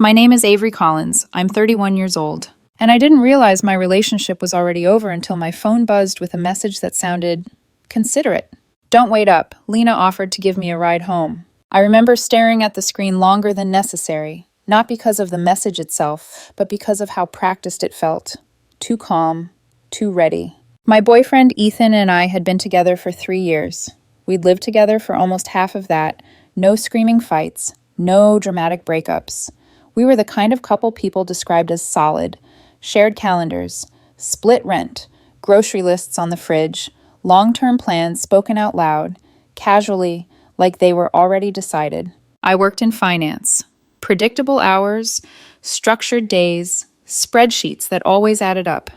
My name is Avery Collins. I'm 31 years old. And I didn't realize my relationship was already over until my phone buzzed with a message that sounded considerate. Don't wait up. Lena offered to give me a ride home. I remember staring at the screen longer than necessary, not because of the message itself, but because of how practiced it felt. Too calm, too ready. My boyfriend Ethan and I had been together for 3 years. We'd lived together for almost half of that. No screaming fights, no dramatic breakups. We were the kind of couple people described as solid. Shared calendars, split rent, grocery lists on the fridge, long-term plans spoken out loud, casually, like they were already decided. I worked in finance. Predictable hours, structured days, spreadsheets that always added up.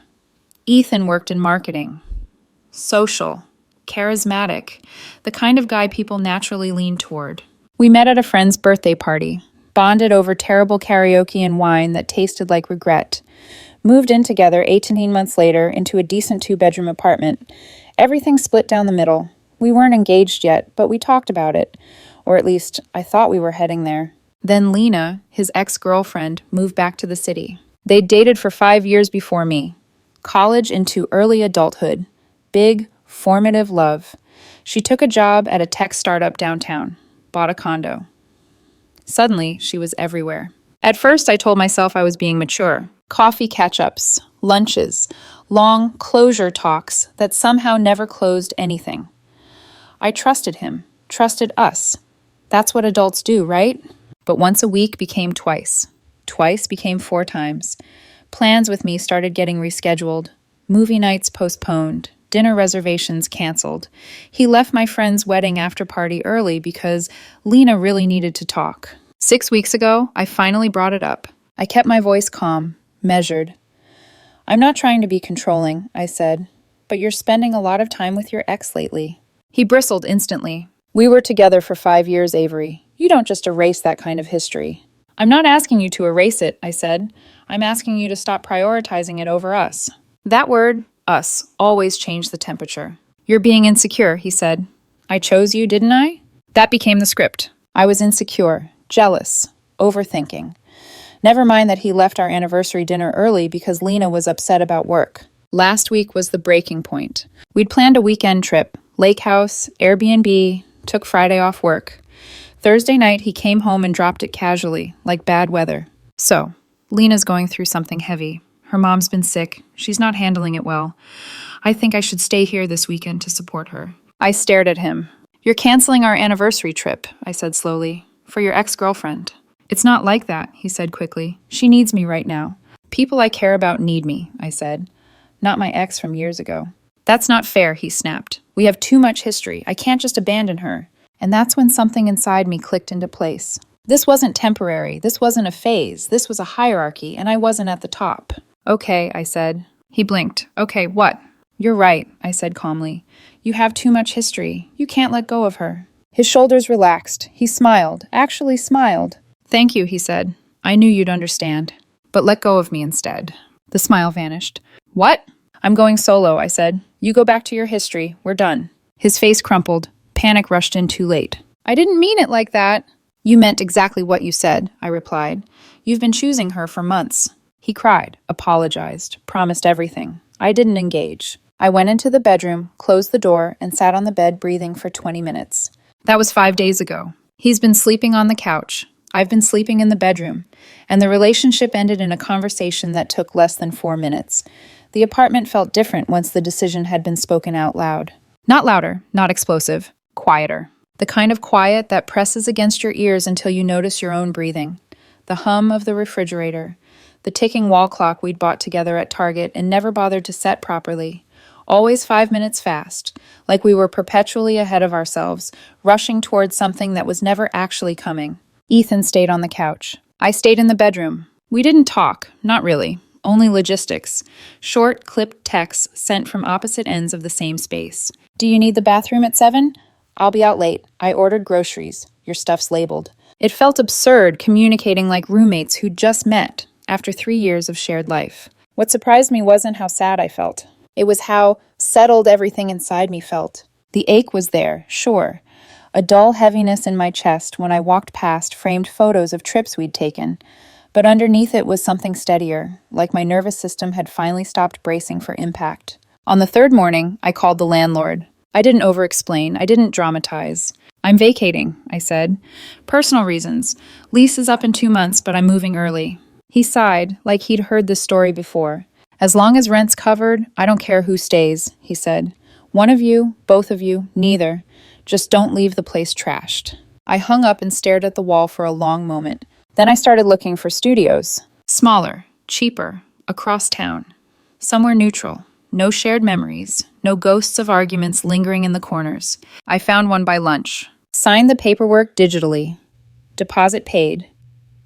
Ethan worked in marketing. Social, charismatic, the kind of guy people naturally lean toward. We met at a friend's birthday party, bonded over terrible karaoke and wine that tasted like regret. Moved in together 18 months later into a decent 2-bedroom apartment. Everything split down the middle. We weren't engaged yet, but we talked about it. Or at least, I thought we were heading there. Then Lena, his ex-girlfriend, moved back to the city. They'd dated for 5 years before me. College into early adulthood. Big, formative love. She took a job at a tech startup downtown. Bought a condo. Suddenly, she was everywhere. At first, I told myself I was being mature. Coffee catch-ups, lunches, long closure talks that somehow never closed anything. I trusted him, trusted us. That's what adults do, right? But once a week became twice. Twice became 4 times. Plans with me started getting rescheduled. Movie nights postponed. Dinner reservations canceled. He left my friend's wedding after party early because Lena really needed to talk. 6 weeks ago, I finally brought it up. I kept my voice calm, measured. I'm not trying to be controlling, I said, but you're spending a lot of time with your ex lately. He bristled instantly. We were together for 5 years, Avery. You don't just erase that kind of history. I'm not asking you to erase it, I said. I'm asking you to stop prioritizing it over us. That word, us, always changed the temperature. You're being insecure, he said. I chose you, didn't I? That became the script. I was insecure, jealous, overthinking. Never mind that he left our anniversary dinner early because Lena was upset about work. Last week was the breaking point. We'd planned a weekend trip, lake house, Airbnb, took Friday off work. Thursday night, he came home and dropped it casually, like bad weather. So, Lena's going through something heavy. Her mom's been sick. She's not handling it well. I think I should stay here this weekend to support her. I stared at him. You're canceling our anniversary trip, I said slowly, for your ex-girlfriend. It's not like that, he said quickly. She needs me right now. People I care about need me, I said. Not my ex from years ago. That's not fair, he snapped. We have too much history. I can't just abandon her. And that's when something inside me clicked into place. This wasn't temporary. This wasn't a phase. This was a hierarchy, and I wasn't at the top. Okay, I said. He blinked. Okay, what? You're right, I said calmly. You have too much history. You can't let go of her. His shoulders relaxed. He smiled, actually smiled. Thank you, he said. I knew you'd understand. But let go of me instead. The smile vanished. What? I'm going solo, I said. You go back to your history. We're done. His face crumpled. Panic rushed in too late. I didn't mean it like that. You meant exactly what you said, I replied. You've been choosing her for months. He cried, apologized, promised everything. I didn't engage. I went into the bedroom, closed the door, and sat on the bed breathing for 20 minutes. That was 5 days ago. He's been sleeping on the couch. I've been sleeping in the bedroom, and the relationship ended in a conversation that took less than 4 minutes. The apartment felt different once the decision had been spoken out loud. Not louder, not explosive, quieter. The kind of quiet that presses against your ears until you notice your own breathing. The hum of the refrigerator, the ticking wall clock we'd bought together at Target and never bothered to set properly. Always 5 minutes fast, like we were perpetually ahead of ourselves, rushing towards something that was never actually coming. Ethan stayed on the couch. I stayed in the bedroom. We didn't talk, not really, only logistics. Short, clipped texts sent from opposite ends of the same space. Do you need the bathroom at 7? I'll be out late. I ordered groceries. Your stuff's labeled. It felt absurd communicating like roommates who'd just met after 3 years of shared life. What surprised me wasn't how sad I felt. It was how settled everything inside me felt. The ache was there, sure. A dull heaviness in my chest when I walked past framed photos of trips we'd taken. But underneath it was something steadier, like my nervous system had finally stopped bracing for impact. On the third morning, I called the landlord. I didn't over-explain. I didn't dramatize. I'm vacating, I said. Personal reasons. Lease is up in 2 months, but I'm moving early. He sighed, like he'd heard this story before. As long as rent's covered, I don't care who stays, he said. One of you, both of you, neither. Just don't leave the place trashed. I hung up and stared at the wall for a long moment. Then I started looking for studios. Smaller, cheaper, across town. Somewhere neutral. No shared memories. No ghosts of arguments lingering in the corners. I found one by lunch. Signed the paperwork digitally. Deposit paid.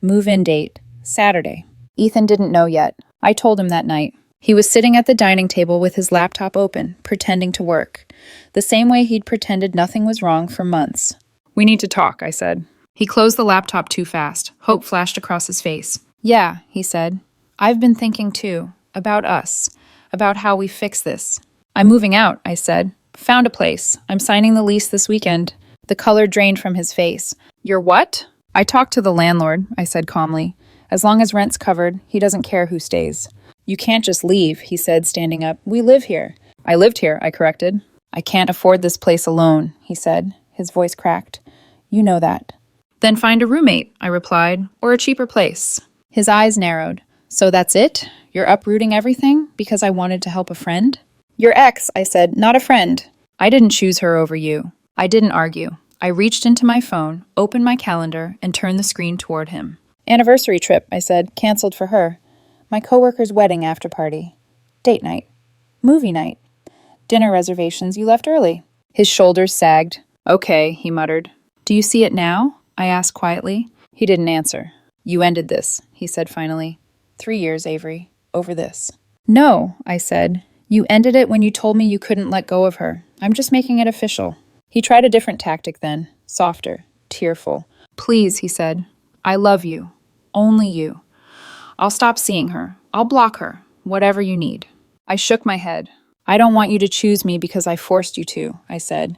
Move-in date. Saturday. Ethan didn't know yet. I told him that night. He was sitting at the dining table with his laptop open, pretending to work. The same way he'd pretended nothing was wrong for months. We need to talk, I said. He closed the laptop too fast. Hope flashed across his face. Yeah, he said. I've been thinking too. About us. About how we fix this. I'm moving out, I said. Found a place. I'm signing the lease this weekend. The color drained from his face. You're what? I talked to the landlord, I said calmly. As long as rent's covered, he doesn't care who stays. You can't just leave, he said, standing up. We live here. I lived here, I corrected. I can't afford this place alone, he said. His voice cracked. You know that. Then find a roommate, I replied, or a cheaper place. His eyes narrowed. So that's it? You're uprooting everything because I wanted to help a friend? Your ex, I said, not a friend. I didn't choose her over you. I didn't argue. I reached into my phone, opened my calendar, and turned the screen toward him. Anniversary trip, I said, canceled for her. My coworker's wedding after party. Date night. Movie night. Dinner reservations, you left early. His shoulders sagged. Okay, he muttered. Do you see it now? I asked quietly. He didn't answer. You ended this, he said finally. 3 years, Avery. Over this. No, I said. You ended it when you told me you couldn't let go of her. I'm just making it official. He tried a different tactic then. Softer. Tearful. Please, he said. I love you. Only you. I'll stop seeing her. I'll block her. Whatever you need. I shook my head. I don't want you to choose me because I forced you to, I said.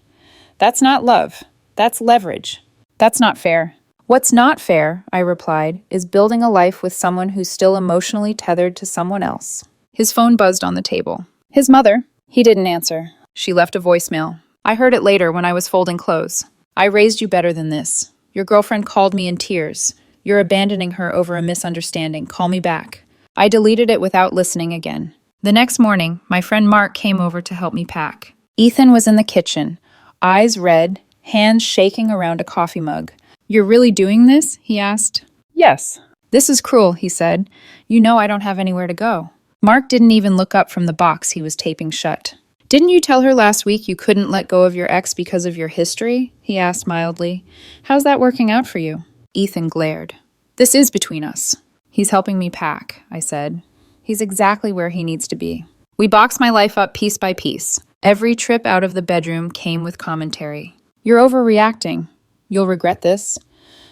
That's not love. That's leverage. That's not fair. What's not fair, I replied, is building a life with someone who's still emotionally tethered to someone else. His phone buzzed on the table. His mother. He didn't answer. She left a voicemail. I heard it later when I was folding clothes. I raised you better than this. Your girlfriend called me in tears. You're abandoning her over a misunderstanding. Call me back. I deleted it without listening again. The next morning, my friend Mark came over to help me pack. Ethan was in the kitchen, eyes red, hands shaking around a coffee mug. You're really doing this? He asked. Yes. This is cruel, he said. You know I don't have anywhere to go. Mark didn't even look up from the box he was taping shut. Didn't you tell her last week you couldn't let go of your ex because of your history? He asked mildly. How's that working out for you? Ethan glared. This is between us. He's helping me pack, I said. He's exactly where he needs to be. We boxed my life up piece by piece. Every trip out of the bedroom came with commentary. You're overreacting. You'll regret this.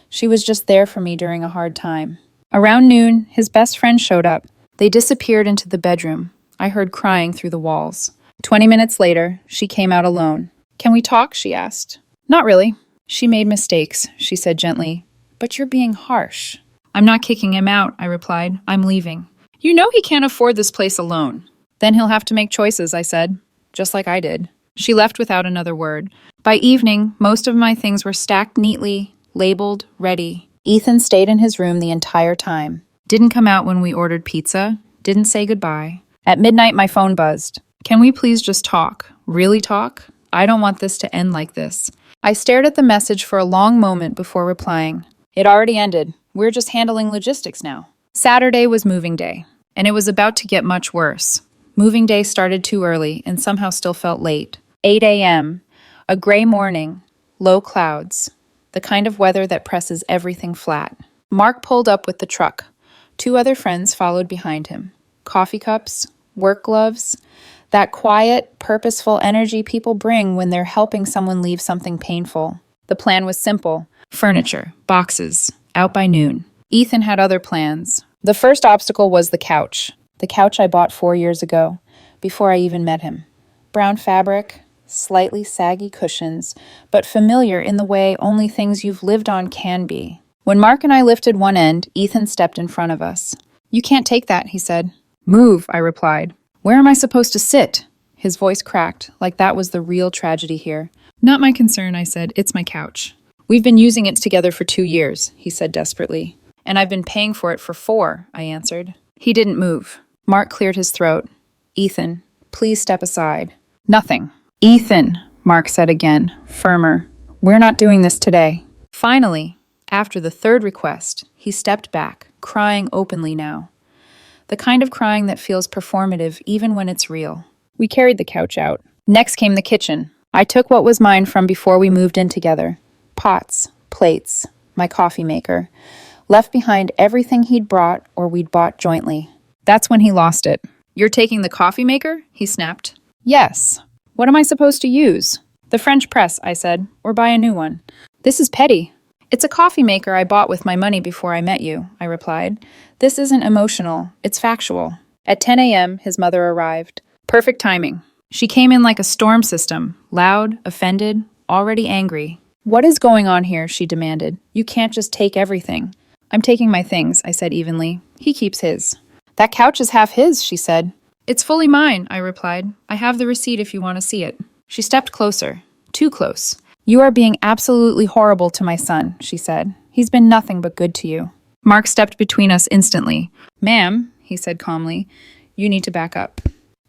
She was just there for me during a hard time. Around noon, his best friend showed up. They disappeared into the bedroom. I heard crying through the walls. 20 minutes later, she came out alone. Can we talk? She asked. Not really. She made mistakes, she said gently. But you're being harsh. I'm not kicking him out, I replied. I'm leaving. You know he can't afford this place alone. Then he'll have to make choices, I said. Just like I did. She left without another word. By evening, most of my things were stacked neatly, labeled, ready. Ethan stayed in his room the entire time. Didn't come out when we ordered pizza. Didn't say goodbye. At midnight, my phone buzzed. Can we please just talk? Really talk? I don't want this to end like this. I stared at the message for a long moment before replying. It already ended. We're just handling logistics now. Saturday was moving day, and it was about to get much worse. Moving day started too early and somehow still felt late. 8 a.m., a gray morning, low clouds, the kind of weather that presses everything flat. Mark pulled up with the truck. 2 other friends followed behind him. Coffee cups, work gloves, that quiet, purposeful energy people bring when they're helping someone leave something painful. The plan was simple. Furniture, boxes, out by noon. Ethan had other plans. The first obstacle was the couch. The couch I bought 4 years ago, before I even met him. Brown fabric, slightly saggy cushions, but familiar in the way only things you've lived on can be. When Mark and I lifted one end, Ethan stepped in front of us. "You can't take that," he said. "Move," I replied. "Where am I supposed to sit?" His voice cracked, like that was the real tragedy here. "Not my concern," I said. "It's my couch." "We've been using it together for 2 years," he said desperately. "And I've been paying for it for 4, I answered. He didn't move. Mark cleared his throat. "Ethan, please step aside." "Nothing." "Ethan," Mark said again, firmer. "We're not doing this today." Finally, after the 3rd request, he stepped back, crying openly now. The kind of crying that feels performative even when it's real. We carried the couch out. Next came the kitchen. I took what was mine from before we moved in together. Pots, plates, my coffee maker. Left behind everything he'd brought or we'd bought jointly. That's when he lost it. "You're taking the coffee maker?" he snapped. "Yes. What am I supposed to use?" "The French press," I said, "or buy a new one." "This is petty." "It's a coffee maker I bought with my money before I met you," I replied. "This isn't emotional, it's factual." At 10 a.m., his mother arrived. Perfect timing. She came in like a storm system, loud, offended, already angry. "What is going on here?" she demanded. "You can't just take everything." "I'm taking my things," I said evenly. "He keeps his." "That couch is half his," she said. "It's fully mine," I replied. "I have the receipt if you want to see it." She stepped closer. Too close. "You are being absolutely horrible to my son," she said. "He's been nothing but good to you." Mark stepped between us instantly. "Ma'am," he said calmly, "you need to back up.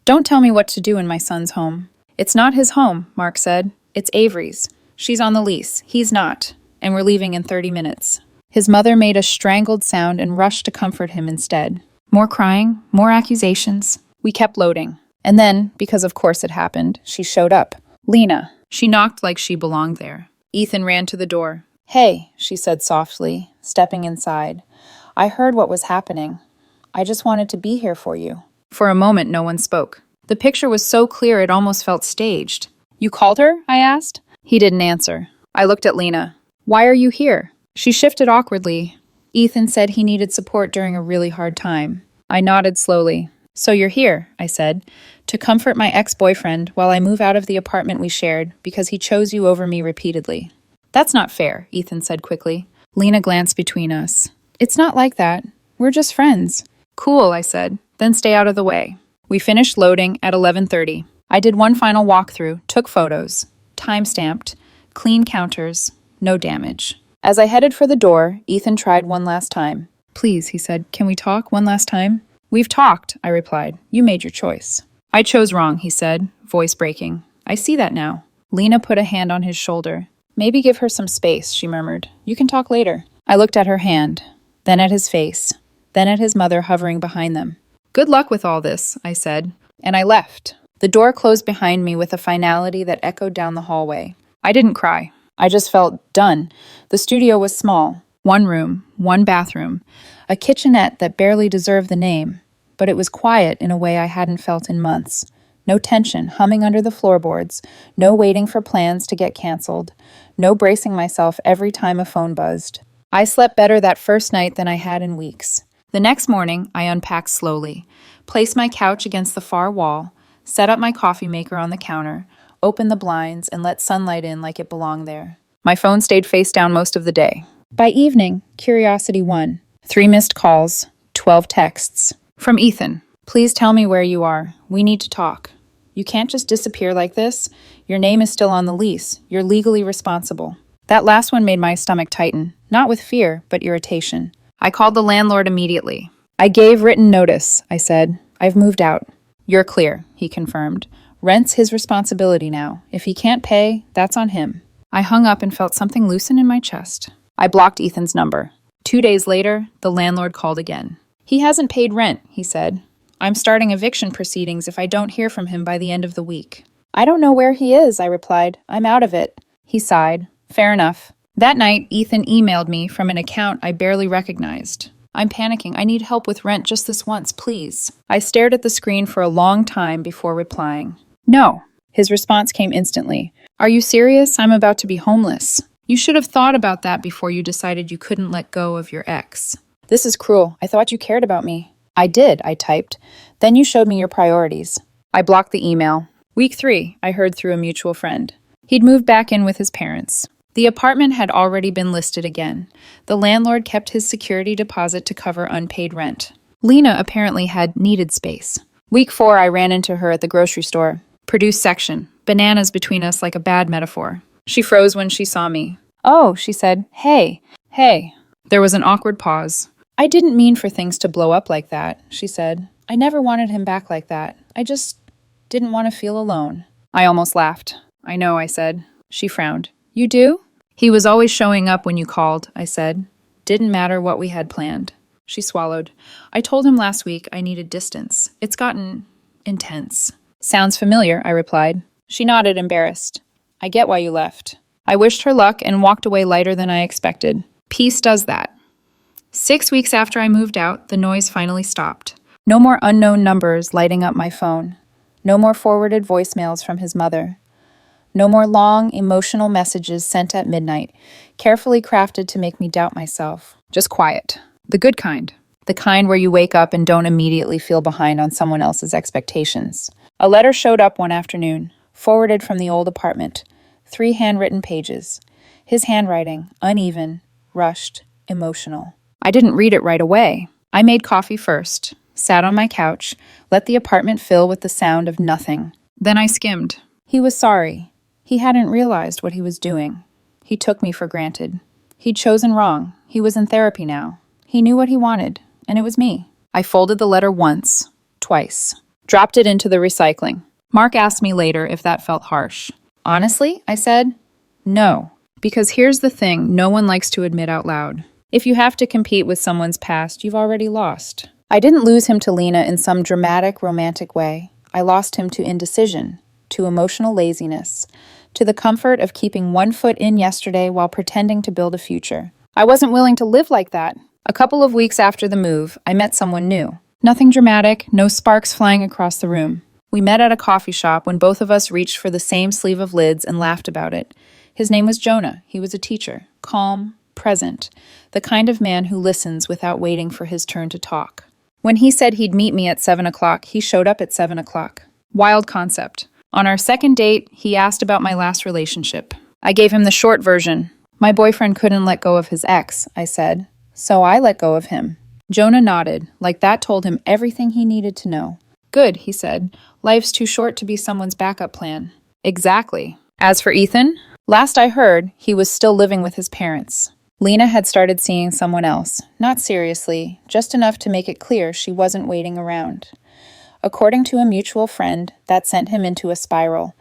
Don't tell me what to do in my son's home." "It's not his home," Mark said. "It's Avery's. She's on the lease. He's not. And we're leaving in 30 minutes. His mother made a strangled sound and rushed to comfort him instead. More crying, more accusations. We kept loading. And then, because of course it happened, she showed up. Lena. She knocked like she belonged there. Ethan ran to the door. "Hey," she said softly, stepping inside. "I heard what was happening. I just wanted to be here for you." For a moment, no one spoke. The picture was so clear it almost felt staged. "You called her?" I asked. He didn't answer. I looked at Lena. "Why are you here?" She shifted awkwardly. "Ethan said he needed support during a really hard time." I nodded slowly. "So you're here," I said, "to comfort my ex-boyfriend while I move out of the apartment we shared because he chose you over me repeatedly." "That's not fair," Ethan said quickly. Lena glanced between us. "It's not like that. We're just friends." "Cool," I said. "Then stay out of the way." We finished loading at 11:30. I did one final walkthrough, took photos, time-stamped, clean counters, no damage. As I headed for the door, Ethan tried one last time. "Please," he said, "can we talk one last time?" "We've talked," I replied. "You made your choice." "I chose wrong," he said, voice breaking. "I see that now." Lena put a hand on his shoulder. "Maybe give her some space," she murmured. "You can talk later." I looked at her hand, then at his face, then at his mother hovering behind them. "Good luck with all this," I said, and I left. The door closed behind me with a finality that echoed down the hallway. I didn't cry. I just felt done. The studio was small. One room, one bathroom, a kitchenette that barely deserved the name, but it was quiet in a way I hadn't felt in months. No tension humming under the floorboards, no waiting for plans to get canceled, no bracing myself every time a phone buzzed. I slept better that first night than I had in weeks. The next morning, I unpacked slowly, placed my couch against the far wall, set up my coffee maker on the counter, opened the blinds, and let sunlight in like it belonged there. My phone stayed face down most of the day. By evening, curiosity won. 3 missed calls, 12 texts. From Ethan. "Please tell me where you are. We need to talk. You can't just disappear like this. Your name is still on the lease. You're legally responsible." That last one made my stomach tighten, not with fear, but irritation. I called the landlord immediately. "I gave written notice," I said. "I've moved out." "You're clear," he confirmed. "Rent's his responsibility now. If he can't pay, that's on him." I hung up and felt something loosen in my chest. I blocked Ethan's number. 2 days later, the landlord called again. "He hasn't paid rent," he said. "I'm starting eviction proceedings if I don't hear from him by the end of the week." "I don't know where he is," I replied. "I'm out of it." He sighed. "Fair enough." That night, Ethan emailed me from an account I barely recognized. "I'm panicking. I need help with rent just this once, please." I stared at the screen for a long time before replying. "No." His response came instantly. "Are you serious? I'm about to be homeless. You should have thought about that before you decided you couldn't let go of your ex." "This is cruel. I thought you cared about me." "I did," I typed. "Then you showed me your priorities." I blocked the email. Week 3, I heard through a mutual friend. He'd moved back in with his parents. The apartment had already been listed again. The landlord kept his security deposit to cover unpaid rent. Lena apparently had needed space. Week 4, I ran into her at the grocery store. Produce section. Bananas between us like a bad metaphor. She froze when she saw me. "Oh," she said. Hey. There was an awkward pause. "I didn't mean for things to blow up like that," she said. "I never wanted him back like that. I just didn't want to feel alone." I almost laughed. "I know," I said. She frowned. "You do?" "He was always showing up when you called," I said. "Didn't matter what we had planned." She swallowed. "I told him last week I needed distance. It's gotten intense." "Sounds familiar," I replied. She nodded, embarrassed. "I get why you left." I wished her luck and walked away lighter than I expected. Peace does that. 6 weeks after I moved out, the noise finally stopped. No more unknown numbers lighting up my phone. No more forwarded voicemails from his mother. No more long, emotional messages sent at midnight, carefully crafted to make me doubt myself. Just quiet. The good kind. The kind where you wake up and don't immediately feel behind on someone else's expectations. A letter showed up one afternoon, forwarded from the old apartment. 3 handwritten pages. His handwriting, uneven, rushed, emotional. I didn't read it right away. I made coffee first, sat on my couch, let the apartment fill with the sound of nothing. Then I skimmed. He was sorry. He hadn't realized what he was doing. He took me for granted. He'd chosen wrong. He was in therapy now. He knew what he wanted, and it was me. I folded the letter once, twice, dropped it into the recycling. Mark asked me later if that felt harsh. Honestly, I said, no. Because here's the thing no one likes to admit out loud. If you have to compete with someone's past, you've already lost. I didn't lose him to Lena in some dramatic, romantic way. I lost him to indecision, to emotional laziness, to the comfort of keeping one foot in yesterday while pretending to build a future. I wasn't willing to live like that. A couple of weeks after the move, I met someone new. Nothing dramatic, no sparks flying across the room. We met at a coffee shop when both of us reached for the same sleeve of lids and laughed about it. His name was Jonah. He was a teacher, calm, present, the kind of man who listens without waiting for his turn to talk. When he said he'd meet me at 7 o'clock, he showed up at 7 o'clock. Wild concept. On our second date, he asked about my last relationship. I gave him the short version. My boyfriend couldn't let go of his ex, I said. So I let go of him. Jonah nodded, like that told him everything he needed to know. Good, he said. Life's too short to be someone's backup plan. Exactly. As for Ethan, last I heard, he was still living with his parents. Lena had started seeing someone else, not seriously, just enough to make it clear she wasn't waiting around. According to a mutual friend, that sent him into a spiral.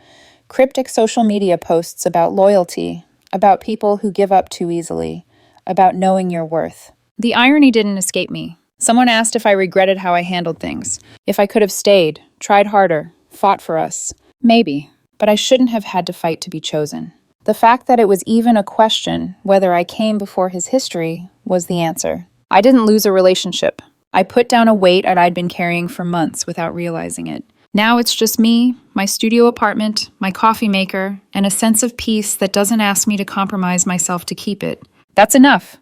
Cryptic social media posts about loyalty, about people who give up too easily, about knowing your worth. The irony didn't escape me. Someone asked if I regretted how I handled things, if I could have stayed, tried harder, fought for us. Maybe, but I shouldn't have had to fight to be chosen. The fact that it was even a question whether I came before his history was the answer. I didn't lose a relationship. I put down a weight I'd been carrying for months without realizing it. Now it's just me, my studio apartment, my coffee maker, and a sense of peace that doesn't ask me to compromise myself to keep it. That's enough.